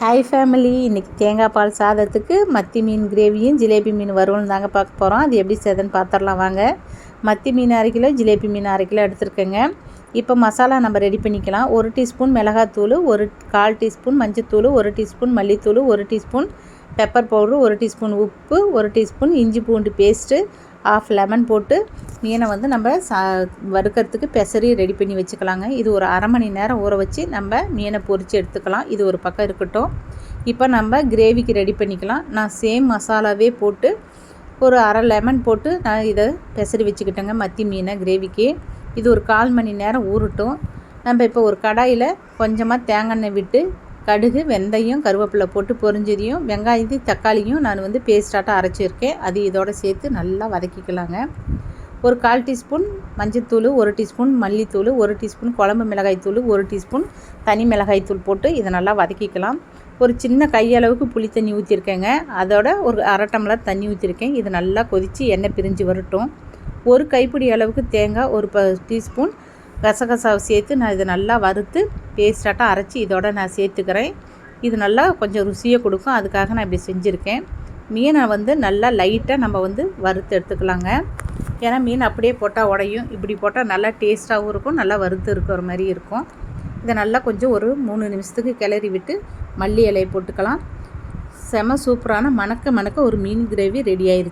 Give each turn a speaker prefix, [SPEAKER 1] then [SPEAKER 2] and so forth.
[SPEAKER 1] Hi family, இன்றைக்கி தேங்காய் பால் சாதத்துக்கு மத்தி மீன் கிரேவியும் ஜிலேபி மீன் வறுவலும் தாங்க பார்க்க போகிறோம். அது எப்படி செய்யுதுன்னு பார்த்துடலாம் வாங்க. மத்தி மீன் 1/2 கிலோ, ஜிலேபி மீன் 1/2 கிலோ எடுத்துருக்கேங்க. இப்போ மசாலா நம்ம ரெடி பண்ணிக்கலாம். 1 டீஸ்பூன் மிளகாத்தூள், 1/4 டீஸ்பூன் மஞ்சத்தூள், 1 டீஸ்பூன் மல்லித்தூள், 1 டீஸ்பூன் பெப்பர் பவுட்ரு, 1 டீஸ்பூன் உப்பு, 1 டீஸ்பூன் இஞ்சி பூண்டு பேஸ்ட்டு, 1/2 லெமன் போட்டு மீனை வந்து நம்ம வறுக்கிறதுக்கு பெசரி ரெடி பண்ணி வச்சுக்கலாங்க. இது ஒரு 1/2 மணி நேரம் ஊற வச்சு நம்ம மீனை பொரித்து எடுத்துக்கலாம். இது ஒரு பக்கம் இருக்கட்டும். இப்போ நம்ம கிரேவிக்கு ரெடி பண்ணிக்கலாம். நான் சேம் மசாலாவே போட்டு ஒரு 1/2 லெமன் போட்டு நான் இதை பெசரி வச்சுக்கிட்டேங்க மத்தி மீனை கிரேவிக்கு. இது ஒரு 1/4 மணி நேரம் ஊறட்டும். நம்ம இப்போ ஒரு கடாயில் கொஞ்சமாக தேங்காய் எண்ணெய் விட்டு கடுகு, வெந்தயம், கருவேப்பிலை போட்டு பொரிஞ்சதையும் வெங்காயத்தையும் தக்காளியும் நான் வந்து பேஸ்டாட்டம் அரைச்சிருக்கேன். அது இதோடு சேர்த்து நல்லா வதக்கிக்கலாங்க. ஒரு 1/4 டீஸ்பூன் மஞ்சத்தூள், 1 டீஸ்பூன் மல்லித்தூள், 1 டீஸ்பூன் குழம்பு மிளகாய்த்தூள், 1 டீஸ்பூன் தனி மிளகாய்த்தூள் போட்டு இதை நல்லா வதக்கிக்கலாம். ஒரு சின்ன கையளவுக்கு புளி தண்ணி ஊற்றிருக்கேங்க. அதோட ஒரு 1/2 டம்ளர் தண்ணி ஊற்றிருக்கேன். இது நல்லா கொதித்து எண்ணெய் பிரிஞ்சு வரட்டும். ஒரு கைப்பிடி அளவுக்கு தேங்காய், ஒரு டீஸ்பூன் கசகசாவை சேர்த்து நான் இதை நல்லா வறுத்து பேஸ்டாட்டம் அரைச்சி இதோட நான் சேர்த்துக்கிறேன். இது நல்லா கொஞ்சம் ருசியை கொடுக்கும். அதுக்காக நான் இப்படி செஞ்சுருக்கேன். மீனை வந்து நல்லா லைட்டாக நம்ம வந்து வறுத்து எடுத்துக்கலாங்க. ஏன்னா மீன் அப்படியே போட்டால் உடையும். இப்படி போட்டால் நல்லா டேஸ்ட்டாகவும் இருக்கும், நல்லா வறுத்து இருக்கிற மாதிரி இருக்கும். இதை நல்லா கொஞ்சம் ஒரு 3 நிமிஷத்துக்கு கிளறி விட்டு மல்லி இலையை போட்டுக்கலாம். செம சூப்பரான மணக்க ஒரு மீன் கிரேவி ரெடி ஆயிடுச்சு.